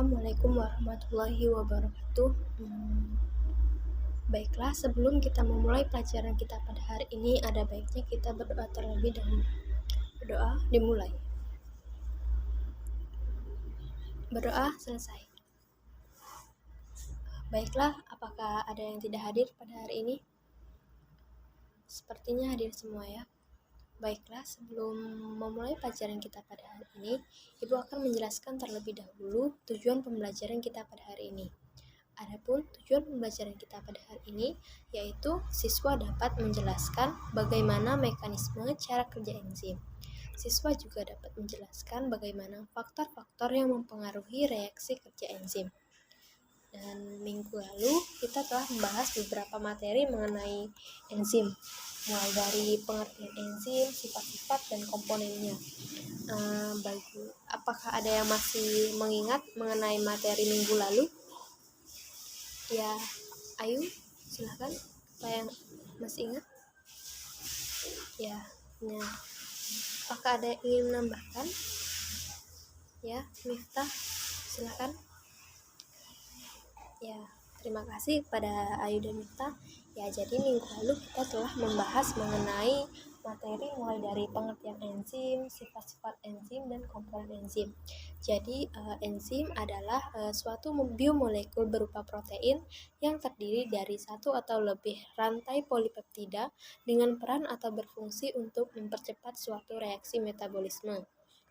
Assalamualaikum warahmatullahi wabarakatuh. Baiklah, sebelum kita memulai pelajaran kita pada hari ini, ada baiknya kita berdoa terlebih dahulu. Berdoa dimulai. Berdoa selesai. Baiklah, apakah ada yang tidak hadir pada hari ini? Sepertinya hadir semua ya. Baiklah, sebelum memulai pelajaran kita pada hari ini, Ibu akan menjelaskan terlebih dahulu tujuan pembelajaran kita pada hari ini. Adapun tujuan pembelajaran kita pada hari ini yaitu siswa dapat menjelaskan bagaimana mekanisme cara kerja enzim. Siswa juga dapat menjelaskan bagaimana faktor-faktor yang mempengaruhi reaksi kerja enzim. Dan minggu lalu kita telah membahas beberapa materi mengenai enzim, mulai dari pengertian enzim, sifat-sifat, dan komponennya. Apakah ada yang masih mengingat mengenai materi minggu lalu? Ya, ayo silahkan. Apa yang masih ingat? Ya, apakah ada yang ingin menambahkan? Ya, Miftah, silahkan. Ya, terima kasih kepada Ayu dan Miftah. Ya, jadi minggu lalu kita telah membahas mengenai materi mulai dari pengertian enzim, sifat-sifat enzim, dan komponen enzim. Jadi enzim adalah suatu biomolekul berupa protein yang terdiri dari satu atau lebih rantai polipeptida dengan peran atau berfungsi untuk mempercepat suatu reaksi metabolisme.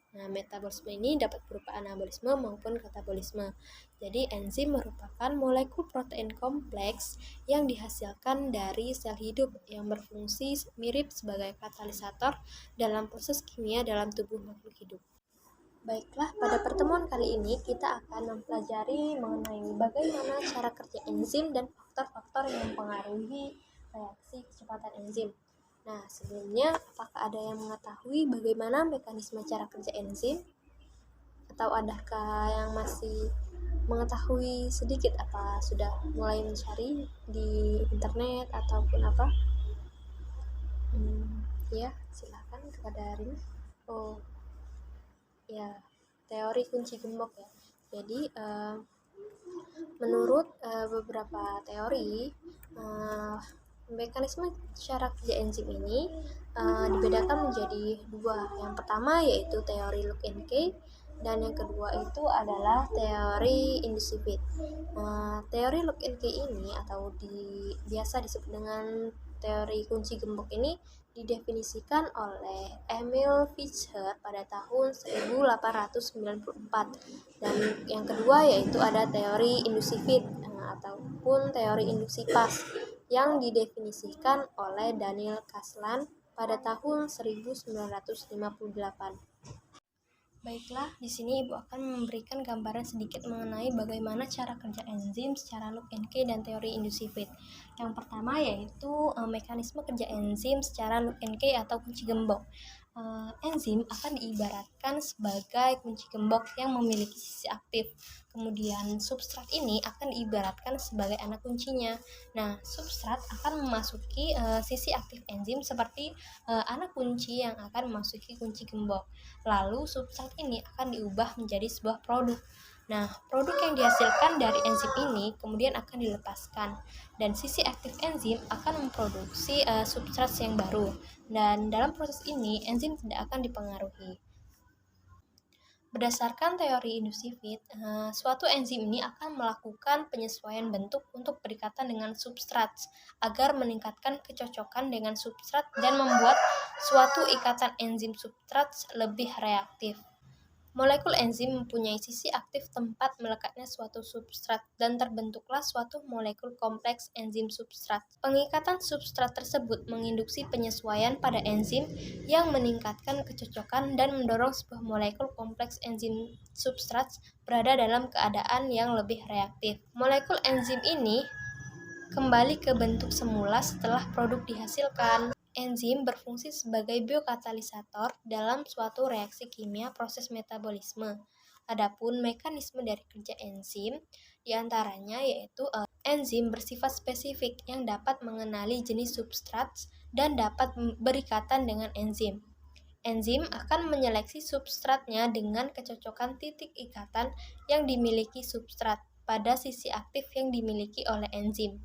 Nah, metabolisme ini dapat berupa anabolisme maupun katabolisme. Jadi, enzim merupakan molekul protein kompleks yang dihasilkan dari sel hidup yang berfungsi mirip sebagai katalisator dalam proses kimia dalam tubuh makhluk hidup. Baiklah, pada pertemuan kali ini kita akan mempelajari mengenai bagaimana cara kerja enzim dan faktor-faktor yang mempengaruhi reaksi kecepatan enzim. Nah, sebelumnya, apakah ada yang mengetahui bagaimana mekanisme cara kerja enzim? Atau adakah yang masih mengetahui sedikit? Apa sudah mulai mencari di internet ataupun apa? Ya, silakan kepada Rin. Oh, ya, teori kunci gembok ya. Jadi, menurut beberapa teori, mekanisme cara kerja enzim ini dibedakan menjadi dua. Yang pertama yaitu teori Lock and Key, dan yang kedua itu adalah teori inducible. Teori Lock and Key ini atau biasa disebut dengan teori kunci gembok ini didefinisikan oleh Emil Fischer pada tahun 1894. Dan yang kedua yaitu ada teori inducible ataupun teori induksi pas yang didefinisikan oleh Daniel Kaslan pada tahun 1958. Baiklah, di sini Ibu akan memberikan gambaran sedikit mengenai bagaimana cara kerja enzim secara Lock and Key dan teori inducible. Yang pertama yaitu mekanisme kerja enzim secara Lock and Key atau kunci gembok. Enzim akan diibaratkan sebagai kunci gembok yang memiliki sisi aktif. Kemudian substrat ini akan diibaratkan sebagai anak kuncinya. Nah, substrat akan memasuki sisi aktif enzim seperti anak kunci yang akan memasuki kunci gembok. Lalu substrat ini akan diubah menjadi sebuah produk. Nah, produk yang dihasilkan dari enzim ini kemudian akan dilepaskan, dan sisi aktif enzim akan memproduksi substrat yang baru, dan dalam proses ini enzim tidak akan dipengaruhi. Berdasarkan teori inducible, suatu enzim ini akan melakukan penyesuaian bentuk untuk berikatan dengan substrat agar meningkatkan kecocokan dengan substrat dan membuat suatu ikatan enzim substrat lebih reaktif. Molekul enzim mempunyai sisi aktif tempat melekatnya suatu substrat dan terbentuklah suatu molekul kompleks enzim substrat. Pengikatan substrat tersebut menginduksi penyesuaian pada enzim yang meningkatkan kecocokan dan mendorong sebuah molekul kompleks enzim substrat berada dalam keadaan yang lebih reaktif. Molekul enzim ini kembali ke bentuk semula setelah produk dihasilkan. Enzim berfungsi sebagai biokatalisator dalam suatu reaksi kimia proses metabolisme. Adapun mekanisme dari kerja enzim diantaranya yaitu enzim bersifat spesifik yang dapat mengenali jenis substrat dan dapat berikatan dengan enzim. Enzim akan menyeleksi substratnya dengan kecocokan titik ikatan yang dimiliki substrat pada sisi aktif yang dimiliki oleh enzim.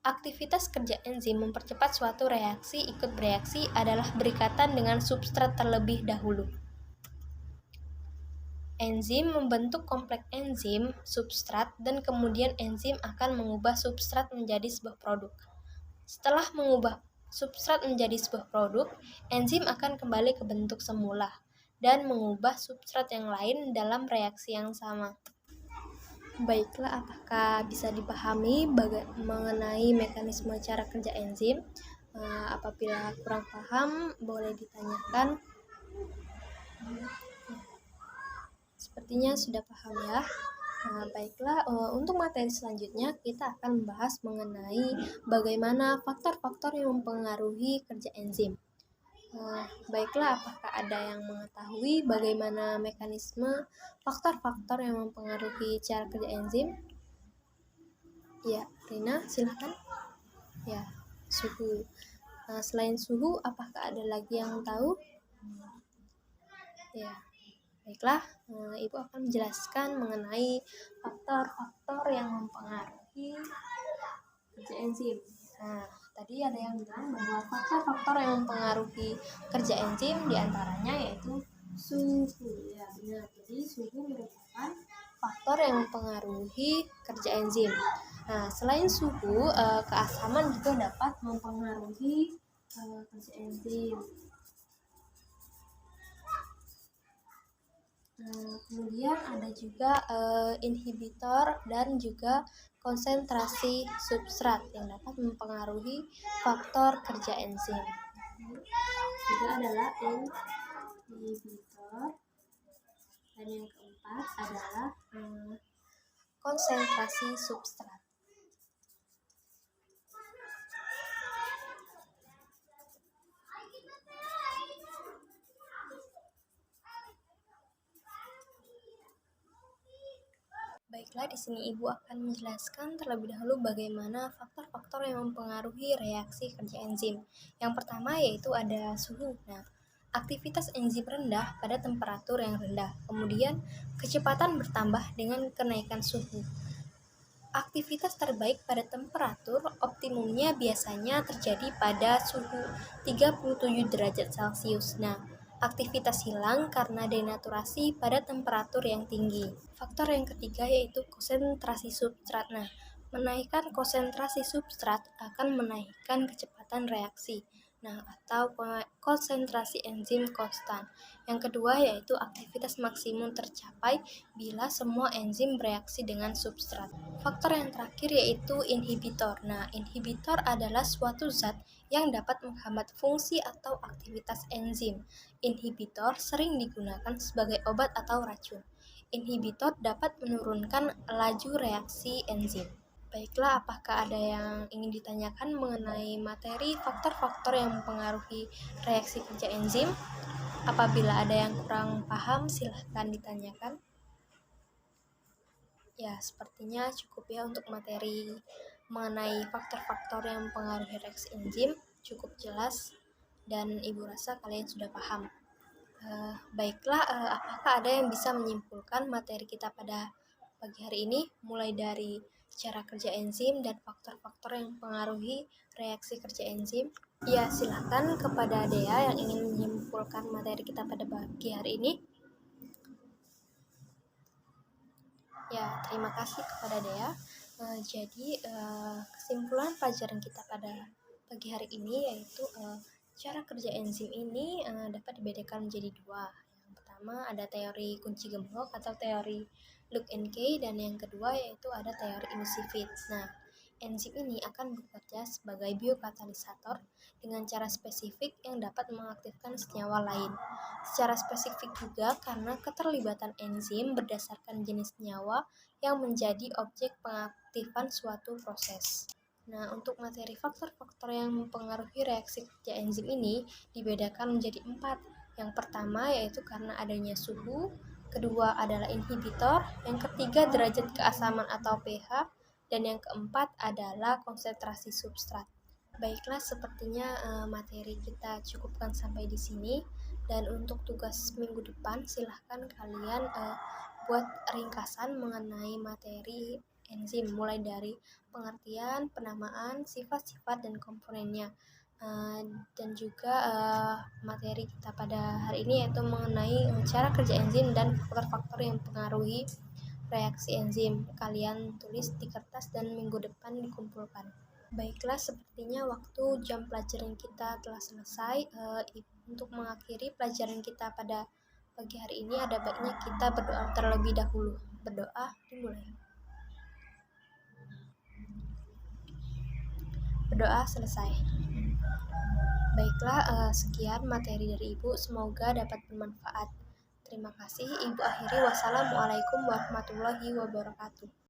Aktivitas kerja enzim mempercepat suatu reaksi ikut bereaksi adalah berikatan dengan substrat terlebih dahulu. Enzim membentuk kompleks enzim, substrat, dan kemudian enzim akan mengubah substrat menjadi sebuah produk. Setelah mengubah substrat menjadi sebuah produk, enzim akan kembali ke bentuk semula dan mengubah substrat yang lain dalam reaksi yang sama. Baiklah, apakah bisa dipahami mengenai mekanisme cara kerja enzim? Apabila kurang paham, boleh ditanyakan. Sepertinya sudah paham ya. Baiklah, untuk materi selanjutnya kita akan membahas mengenai bagaimana faktor-faktor yang mempengaruhi kerja enzim. Baiklah, apakah ada yang mengetahui bagaimana mekanisme faktor-faktor yang mempengaruhi cara kerja enzim? Ya, Rina, silakan. Ya, suhu. Selain suhu, apakah ada lagi yang tahu? Ya. Baiklah, Ibu akan menjelaskan mengenai faktor-faktor yang mempengaruhi kerja enzim. Tadi ada yang bilang bahwa faktor-faktor yang mempengaruhi kerja enzim diantaranya yaitu suhu. Ya, benar. Jadi suhu merupakan faktor yang mempengaruhi kerja enzim. Selain suhu, keasaman juga dapat mempengaruhi kerja enzim. Kemudian ada juga inhibitor dan juga konsentrasi substrat yang dapat mempengaruhi faktor kerja enzim. Juga adalah inhibitor dan yang keempat adalah konsentrasi substrat. Baiklah, di sini Ibu akan menjelaskan terlebih dahulu bagaimana faktor-faktor yang mempengaruhi reaksi kerja enzim. Yang pertama yaitu ada suhu. Aktivitas enzim rendah pada temperatur yang rendah. Kemudian, kecepatan bertambah dengan kenaikan suhu. Aktivitas terbaik pada temperatur optimumnya biasanya terjadi pada suhu 37 derajat Celcius. Aktivitas hilang karena denaturasi pada temperatur yang tinggi. Faktor yang ketiga yaitu konsentrasi substrat. Menaikkan konsentrasi substrat akan menaikkan kecepatan reaksi. Atau konsentrasi enzim konstan. Yang kedua yaitu aktivitas maksimum tercapai bila semua enzim bereaksi dengan substrat. Faktor yang terakhir yaitu inhibitor. Inhibitor adalah suatu zat yang dapat menghambat fungsi atau aktivitas enzim. Inhibitor sering digunakan sebagai obat atau racun. Inhibitor dapat menurunkan laju reaksi enzim. Baiklah, apakah ada yang ingin ditanyakan mengenai materi faktor-faktor yang mempengaruhi reaksi kerja enzim? Apabila ada yang kurang paham, silahkan ditanyakan. Ya, sepertinya cukup ya untuk materi mengenai faktor-faktor yang mempengaruhi reaksi enzim, cukup jelas dan Ibu rasa kalian sudah paham. Baiklah, apakah ada yang bisa menyimpulkan materi kita pada pagi hari ini, mulai dari cara kerja enzim dan faktor-faktor yang mempengaruhi reaksi kerja enzim? Ya, silakan kepada Dea yang ingin menyimpulkan materi kita pada pagi hari ini. Ya, terima kasih kepada Dea. Jadi, kesimpulan pelajaran kita pada pagi hari ini yaitu cara kerja enzim ini dapat dibedakan menjadi dua. Yang pertama ada teori kunci gembok atau teori Lock and Key, dan yang kedua yaitu ada teori emulsifit. Enzim ini akan bekerja sebagai biokatalisator dengan cara spesifik yang dapat mengaktifkan senyawa lain. Secara spesifik juga karena keterlibatan enzim berdasarkan jenis senyawa yang menjadi objek pengaktifan suatu proses. Untuk materi faktor-faktor yang mempengaruhi reaksi kerja enzim ini dibedakan menjadi 4. Yang pertama yaitu karena adanya suhu, kedua adalah inhibitor, yang ketiga derajat keasaman atau pH, dan yang keempat adalah konsentrasi substrat. Baiklah, sepertinya materi kita cukupkan sampai di sini. Dan untuk tugas minggu depan, silahkan kalian buat ringkasan mengenai materi enzim, mulai dari pengertian, penamaan, sifat-sifat, dan komponennya. Dan juga materi kita pada hari ini yaitu mengenai cara kerja enzim dan faktor-faktor yang mempengaruhi reaksi enzim. Kalian tulis di kertas dan minggu depan dikumpulkan. Baiklah, sepertinya waktu jam pelajaran kita telah selesai. Untuk mengakhiri pelajaran kita pada pagi hari ini, ada baiknya kita berdoa terlebih dahulu. Berdoa dimulai. Berdoa selesai. Baiklah, sekian materi dari Ibu. Semoga dapat bermanfaat. Terima kasih. Ibu akhiri. Wassalamualaikum warahmatullahi wabarakatuh.